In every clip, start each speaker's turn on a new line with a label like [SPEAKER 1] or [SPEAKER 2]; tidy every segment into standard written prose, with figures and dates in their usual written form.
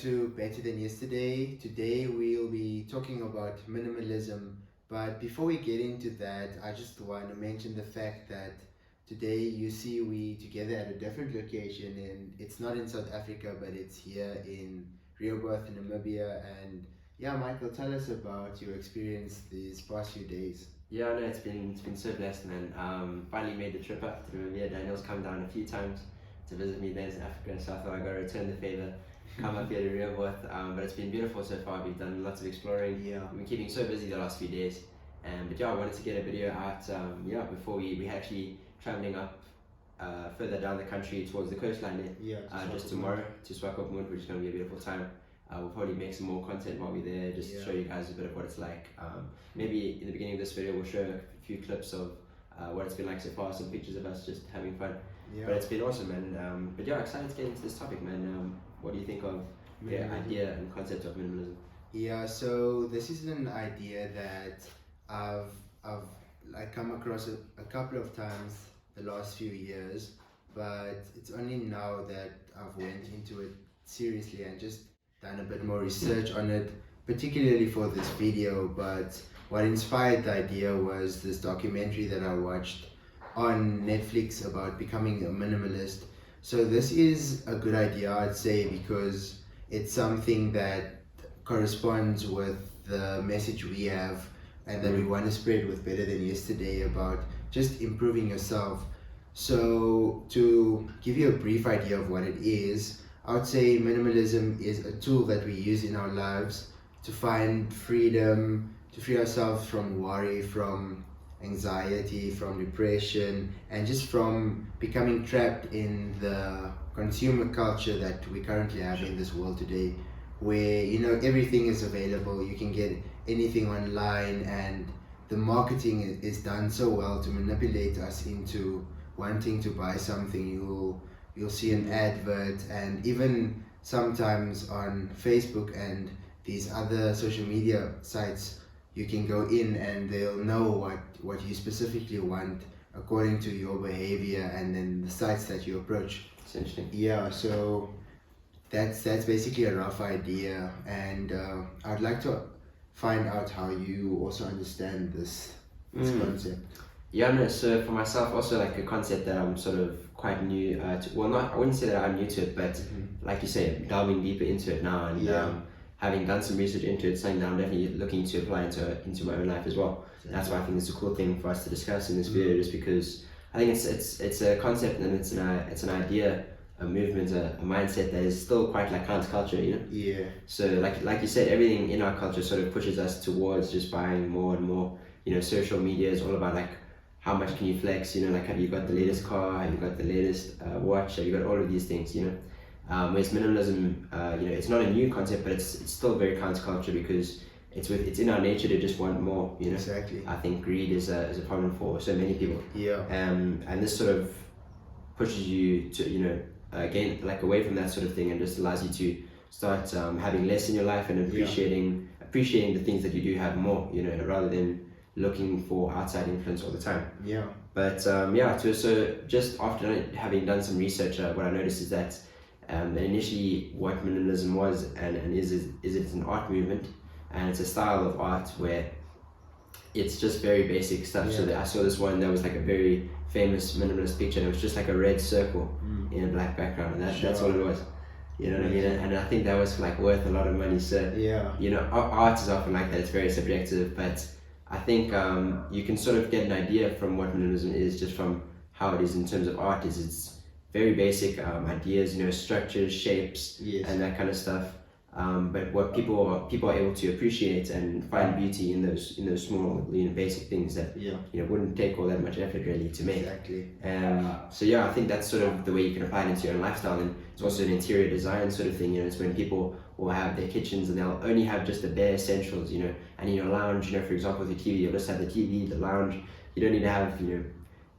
[SPEAKER 1] to Better Than Yesterday. Today we'll be talking about minimalism. But before we get into that, I just want to mention the fact that today you see we together at a different location, and it's not in South Africa, but it's here in Rehoboth, Namibia. And yeah, Michael, tell us about your experience these past few days.
[SPEAKER 2] Yeah, no, it's been so blessed, man. Finally made the trip up to Namibia. Daniel's come down a few times to visit me there in Africa, so I thought I got to return the favor, come up here to Rehoboth. But it's been beautiful so far. We've done lots of exploring.
[SPEAKER 1] Yeah.
[SPEAKER 2] We've been keeping so busy the last few days. But yeah, I wanted to get a video out. Before we actually traveling up further down the country towards the coastline there.
[SPEAKER 1] Yeah.
[SPEAKER 2] Just tomorrow to Swakopmund, which is going to be a beautiful time. We'll probably make some more content while we're there, just to show you guys a bit of what it's like. Maybe in the beginning of this video, we'll show a few clips of what it's been like so far, some pictures of us just having fun.
[SPEAKER 1] Yeah.
[SPEAKER 2] But it's been awesome, man. But yeah, excited to get into this topic, man. What do you think of the idea and concept of minimalism?
[SPEAKER 1] Yeah, so this is an idea that I've like come across a couple of times the last few years, but it's only now that I've went into it seriously and just done a bit more research on it, particularly for this video. But what inspired the idea was this documentary that I watched on Netflix about becoming a minimalist. So this is a good idea, I'd say, because it's something that corresponds with the message we have and that we want to spread with Better Than Yesterday about just improving yourself. So to give you a brief idea of what it is, I would say minimalism is a tool that we use in our lives to find freedom, to free ourselves from worry, from anxiety, from depression, and just from becoming trapped in the consumer culture that we currently have in this world today, where everything is available. You can get anything online, and the marketing is done so well to manipulate us into wanting to buy something. You'll see an advert, and even sometimes on Facebook and these other social media sites, you can go in and they'll know what you specifically want according to your behavior and then the sites that you approach.
[SPEAKER 2] It's interesting.
[SPEAKER 1] Yeah, so that's basically a rough idea, and I'd like to find out how you also understand this concept.
[SPEAKER 2] Yeah, no, so for myself also like a concept that I'm sort of quite new to, well, I wouldn't say that I'm new to it, but like you say, delving deeper into it now, and having done some research into it, something that I'm definitely looking to apply into my own life as well. That's why I think it's a cool thing for us to discuss in this video, just because I think it's a concept, and it's an idea, a movement, a mindset that is still quite like counterculture,
[SPEAKER 1] Yeah.
[SPEAKER 2] So like you said, everything in our culture sort of pushes us towards just buying more and more. Social media is all about like how much can you flex, like have you got the latest car, have you got the latest watch, have you got all of these things, whereas minimalism, it's not a new concept, but it's still very counterculture, because it's in our nature to just want more,
[SPEAKER 1] Exactly.
[SPEAKER 2] I think greed is a problem for so many people.
[SPEAKER 1] Yeah.
[SPEAKER 2] And this sort of pushes you to, again, like away from that sort of thing, and just allows you to start having less in your life and appreciating the things that you do have more, rather than looking for outside influence all the time.
[SPEAKER 1] Yeah.
[SPEAKER 2] But so just after having done some research, what I noticed is that initially what minimalism was and is it's an art movement, and it's a style of art where it's just very basic stuff.
[SPEAKER 1] Yeah.
[SPEAKER 2] So I saw this one that was like a very famous minimalist picture, and it was just like a red circle in a black background, and that's all it was. You know what I mean? And I think that was like worth a lot of money. So art is often like that. It's very subjective, but I think you can sort of get an idea from what minimalism is just from how it is in terms of art. It's very basic ideas, structures, shapes, and that kind of stuff. But what people are able to appreciate and find beauty in those small, basic things that wouldn't take all that much effort really to make.
[SPEAKER 1] Exactly.
[SPEAKER 2] So I think that's sort of the way you can apply it into your own lifestyle. And it's also an interior design sort of thing. It's when people will have their kitchens and they'll only have just the bare essentials. And in your lounge, for example, with your TV, you'll just have the TV, the lounge. You don't need to have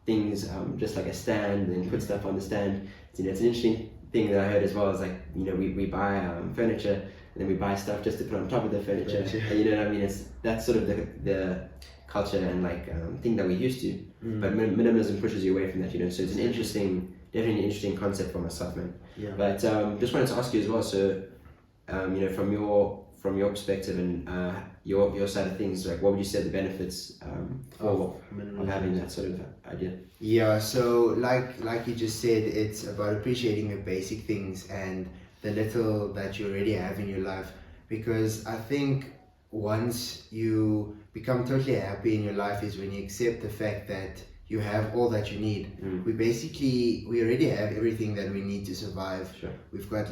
[SPEAKER 2] things just like a stand and put stuff on the stand. It's an interesting thing that I heard as well is like, we buy furniture, and then we buy stuff just to put on top of the furniture. And you know what I mean? That's sort of the culture and like thing that we're used to. But minimalism pushes you away from that, So it's definitely an interesting concept for myself, man.
[SPEAKER 1] Yeah.
[SPEAKER 2] But just wanted to ask you as well. So from your perspective and your side of things, like what would you say the benefits of having that sort of idea?
[SPEAKER 1] Yeah, so like you just said, it's about appreciating the basic things and the little that you already have in your life, because I think once you become totally happy in your life is when you accept the fact that you have all that you need. We already have everything that we need to survive.
[SPEAKER 2] Sure.
[SPEAKER 1] We've got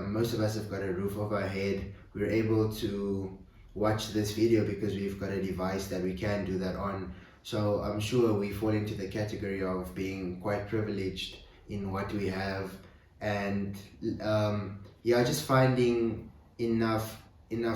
[SPEAKER 1] most of us have got a roof over our head. We're able to watch this video because we've got a device that we can do that on. So I'm sure we fall into the category of being quite privileged in what we have, and just finding enough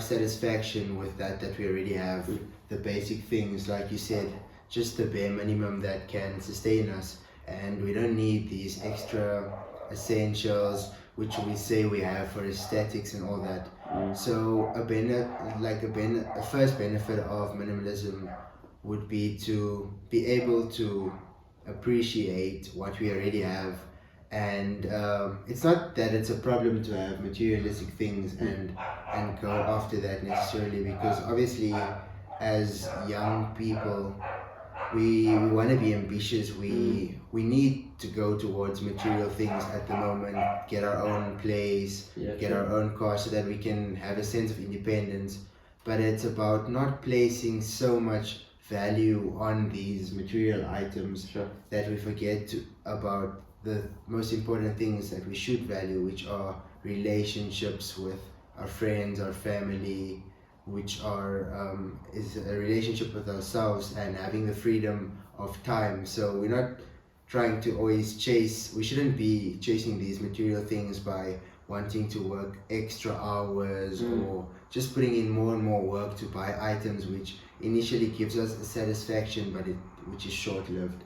[SPEAKER 1] satisfaction with that we already have. The basic things, like you said, just the bare minimum that can sustain us, and we don't need these extra essentials which we say we have for aesthetics and all that. So a first benefit of minimalism would be to be able to appreciate what we already have, and it's not that it's a problem to have materialistic things and go after that necessarily, because obviously as young people we want to be ambitious. We need to go towards material things at the moment, get our own place, get our own car, so that we can have a sense of independence. But it's about not placing so much value on these material items that we forget about the most important things that we should value, which are relationships with our friends, our family, which are is a relationship with ourselves and having the freedom of time. So we're not trying to always we shouldn't be chasing these material things by wanting to work extra hours or just putting in more and more work to buy items which initially gives us a satisfaction, but which is short-lived.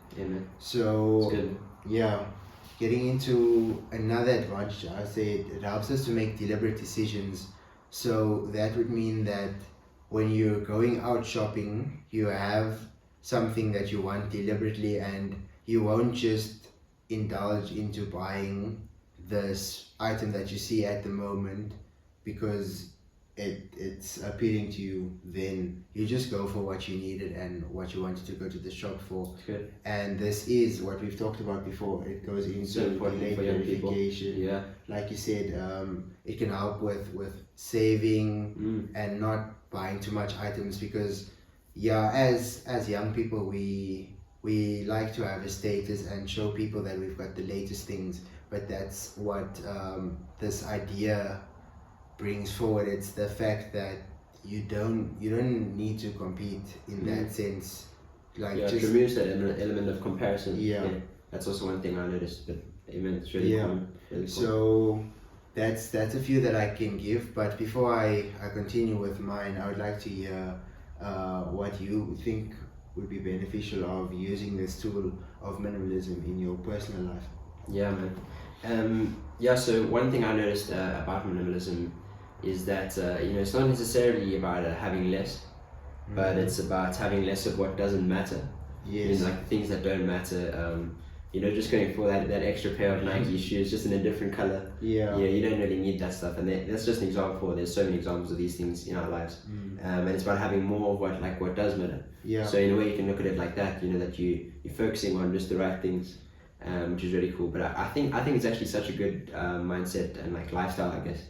[SPEAKER 1] So getting into another advantage, I say it helps us to make deliberate decisions. So that would mean that when you're going out shopping, you have something that you want deliberately, and you won't just indulge into buying this item that you see at the moment because it's appealing to you. Then you just go for what you needed and what you wanted to go to the shop for.
[SPEAKER 2] Good.
[SPEAKER 1] And this is what we've talked about before. It goes into delayed gratification. Like you said, it can help with saving and not buying too much items, because as young people we like to have a status and show people that we've got the latest things, but that's what this idea brings forward. It's the fact that you don't need to compete in that sense.
[SPEAKER 2] It removes that element of comparison. That's also one thing I noticed, but it's really cool. Really cool.
[SPEAKER 1] So that's a few that I can give, but before I continue with mine, I would like to hear what you think would be beneficial of using this tool of minimalism in your personal life.
[SPEAKER 2] So one thing I noticed about minimalism is that it's not necessarily about having less, but it's about having less of what doesn't matter. Like the things that don't matter. Just going for that extra pair of Nike shoes, just in a different color. You don't really need that stuff, and that's just an example. There's so many examples of these things in our lives, and it's about having more of what does matter. So in a way, you can look at it like that. That you're focusing on just the right things, which is really cool. But I think it's actually such a good mindset and lifestyle, I guess.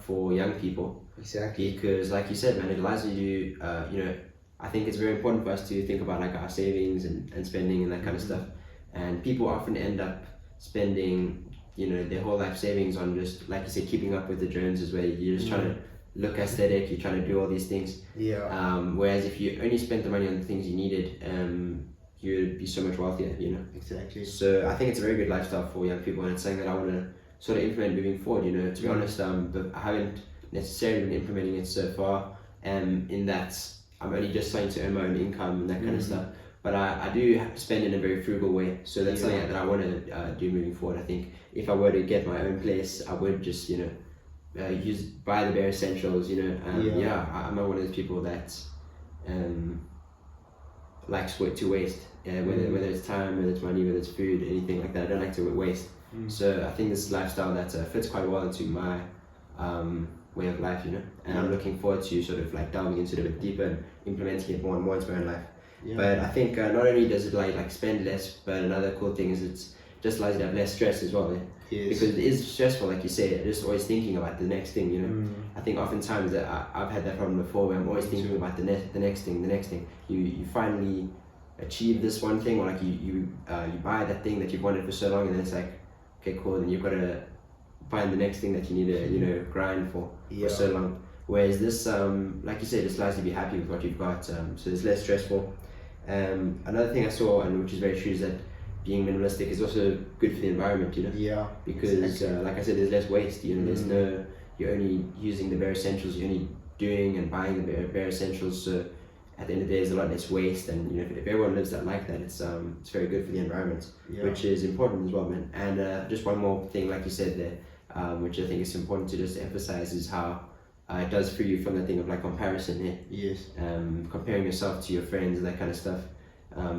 [SPEAKER 2] For young people.
[SPEAKER 1] Exactly.
[SPEAKER 2] Because, like you said, man, it allows you to, I think it's very important for us to think about our savings and spending and that kind of stuff. And people often end up spending, their whole life savings on just, like you said, keeping up with the Joneses, where you're just trying to look aesthetic, you're trying to do all these things. Whereas if you only spent the money on the things you needed, you'd be so much wealthier,
[SPEAKER 1] Exactly.
[SPEAKER 2] So I think it's a very good lifestyle for young people, and it's something that I want to sort of implement moving forward. To be honest, but I haven't necessarily been implementing it so far, in that I'm only just starting to earn my own income and that kind of stuff. But I do spend in a very frugal way, so that's something that I want to do moving forward. I think if I were to get my own place, I would just buy the bare essentials. I'm not one of those people that likes to waste. Whether it's time, whether it's money, whether it's food, anything like that. I don't like to waste. So I think this lifestyle that fits quite well into my way of life, you know. And I'm looking forward to sort of like delving into it a bit deeper and implementing it more and more into my own life. But I think not only does it like spend less, but another cool thing is it's just allows you to have less stress as well. Because it is stressful, like you say, just always thinking about the next thing, you know. I think oftentimes I've had that problem before where I'm always thinking about the next thing. You finally achieve this one thing, or like you buy that thing that you've wanted for so long, and then it's like, okay, cool, then you've got to find the next thing that you need to grind for so long. Whereas this, like you said, just allows you to be happy with what you've got, so it's less stressful. Another thing I saw, and which is very true, is that being minimalistic is also good for the environment, you know. Because like I said, there's less waste, you know. You're only using the bare essentials, you're only doing and buying the bare essentials, so at the end of the day there's a lot less waste. And you know, if everyone lives that like that, it's very good for the environment, which is important as well, man. And just one more thing, like you said there, which I think is important to just emphasize, is how it does free you from the thing of like comparison, comparing yourself to your friends and that kind of stuff,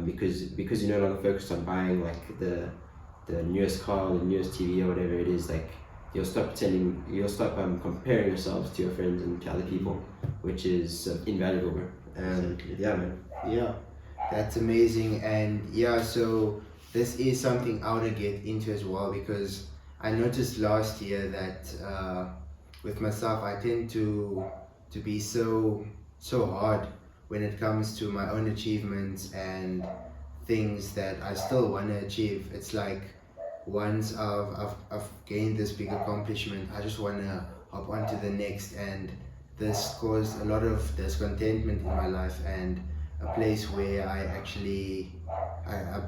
[SPEAKER 2] because you're no longer focused on buying like the newest car, the newest TV, or whatever it is. Like you'll stop comparing yourselves to your friends and to other people, which is invaluable, bro. Yeah, man.
[SPEAKER 1] Yeah, that's amazing. And so this is something I want to get into as well, because I noticed last year that with myself I tend to be so hard when it comes to my own achievements and things that I still want to achieve. It's like once I've gained this big accomplishment, I just want to hop on to the next, and this caused a lot of discontentment in my life, and a place where I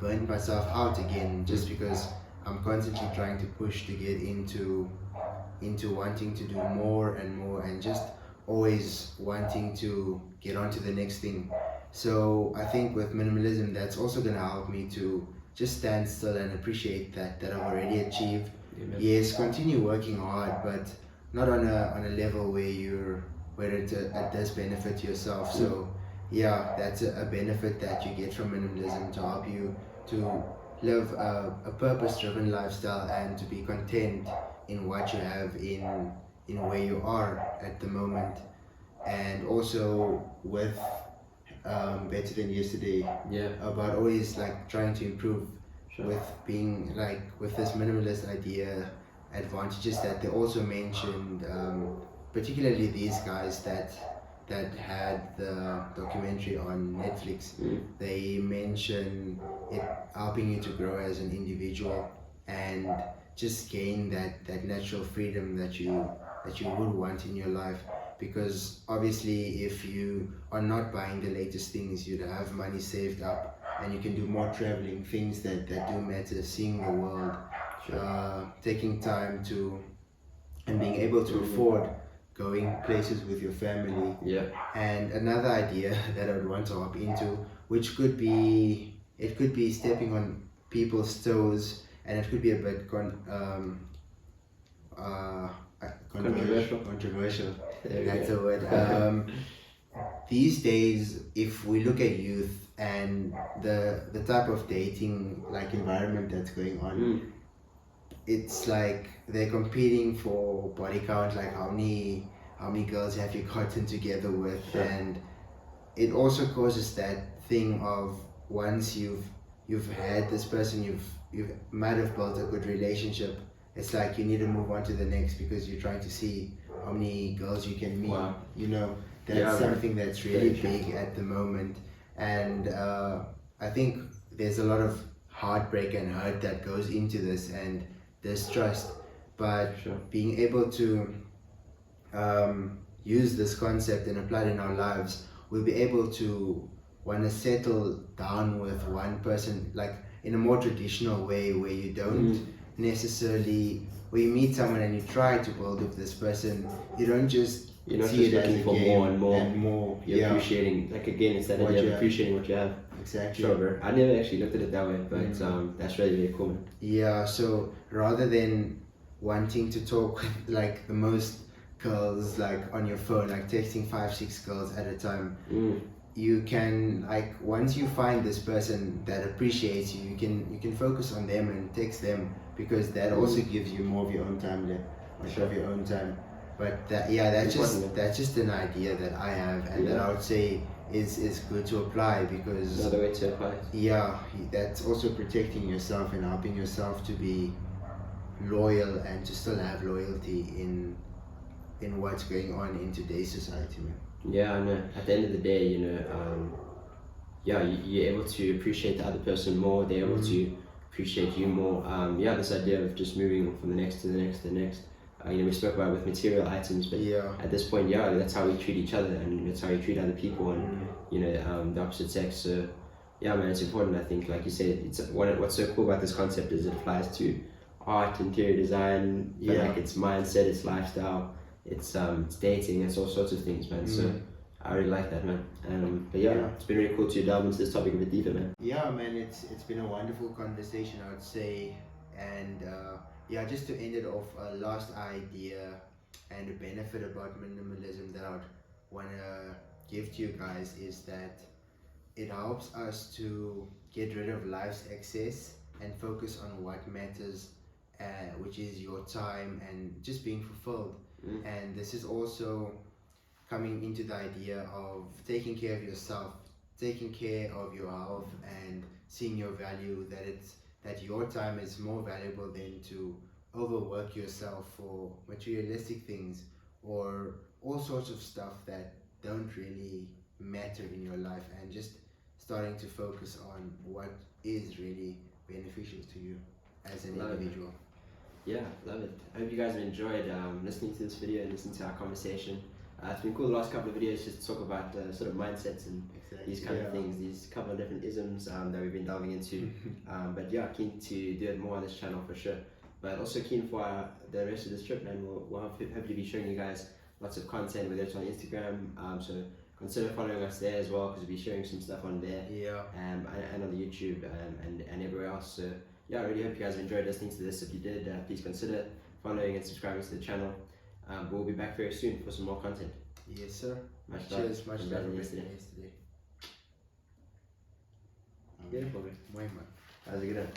[SPEAKER 1] burned myself out again, just because I'm constantly trying to push to get into wanting to do more and more, and just always wanting to get on to the next thing. So I think with minimalism, that's also going to help me to just stand still and appreciate that I've already achieved. Yes, continue working hard, but not on a level where it does benefit yourself. So yeah, that's a benefit that you get from minimalism, to help you to live a purpose-driven lifestyle and to be content in what you have in where you are at the moment. And also with better than yesterday, about always like trying to improve, with being like with this minimalist idea, advantages that they also mentioned, particularly these guys that had the documentary on Netflix. They mention it helping you to grow as an individual and just gain that natural freedom that you would want in your life. Because obviously if you are not buying the latest things, you'd have money saved up and you can do more traveling, things that do matter, seeing the world, taking time to, and being able to afford going places with your family. And another idea that I would want to hop into, which could be stepping on people's toes, and it could be a bit controversial. That's a word. These days, if we look at youth and the type of dating like environment that's going on, it's like they're competing for body count, like how many girls have you gotten together with, and it also causes that thing of, once you've had this person, you might have built a good relationship, it's like you need to move on to the next, because you're trying to see how many girls you can meet. You know, that's something that's really big at the moment. And I think there's a lot of heartbreak and hurt that goes into this, and distrust. But being able to use this concept and apply it in our lives, we'll be able to want to settle down with one person, like in a more traditional way, where you don't necessarily, where you meet someone and you try to build with this person, you don't just
[SPEAKER 2] you're not
[SPEAKER 1] see
[SPEAKER 2] just looking for more and
[SPEAKER 1] more.
[SPEAKER 2] You're appreciating, like again, instead of appreciating what you have.
[SPEAKER 1] Exactly.
[SPEAKER 2] Sure, bro. I never actually looked at it that way, but that's really, really cool.
[SPEAKER 1] Yeah, so rather than wanting to talk with like the most girls like on your phone, like texting 5-6 girls at a time, you can, like, once you find this person that appreciates you, you can focus on them and text them, because that also gives you more of your own time, But that's just an idea that I have, and that I would say is good to apply, because
[SPEAKER 2] another way to apply it.
[SPEAKER 1] Yeah, that's also protecting yourself and helping yourself to be loyal and to still have loyalty in what's going on in today's society, man.
[SPEAKER 2] Yeah, I know. At the end of the day, you're able to appreciate the other person more. They're able to appreciate you more. This idea of just moving from the next to the next to the next. We spoke about it with material items, but at this point, that's how we treat each other, and that's how we treat other people, and the opposite sex. So, yeah, man, it's important. I think, like you said, what's so cool about this concept is it applies to art, interior design, but like it's mindset, it's lifestyle, it's dating, it's all sorts of things, man. So I really like that, man. But it's been really cool to delve into this topic a bit deeper, man.
[SPEAKER 1] Yeah, man, it's been a wonderful conversation, I would say, and just to end it off, a last idea and a benefit about minimalism that I would want to give to you guys is that it helps us to get rid of life's excess and focus on what matters, which is your time and just being fulfilled. And this is also coming into the idea of taking care of yourself, taking care of your health, and seeing your value, that your time is more valuable than to overwork yourself for materialistic things or all sorts of stuff that don't really matter in your life, and just starting to focus on what is really beneficial to you as an individual.
[SPEAKER 2] Yeah, love it. I hope you guys have enjoyed listening to this video and listening to our conversation. It's been cool the last couple of videos just to talk about sort of mindsets and these kind of things, these couple of different isms that we've been delving into. But keen to do it more on this channel for sure. But also keen for the rest of this trip, and we'll hopefully be showing you guys lots of content, whether it's on Instagram. So consider following us there as well, because we'll be sharing some stuff on there. And on the YouTube and everywhere else. So I really hope you guys enjoyed listening to this. If you did, please consider following and subscribing to the channel. We'll be back very soon for some more content.
[SPEAKER 1] Yes, sir.
[SPEAKER 2] Much
[SPEAKER 1] Cheers, much love
[SPEAKER 2] yesterday.
[SPEAKER 1] Beautiful, man.
[SPEAKER 2] How's it going?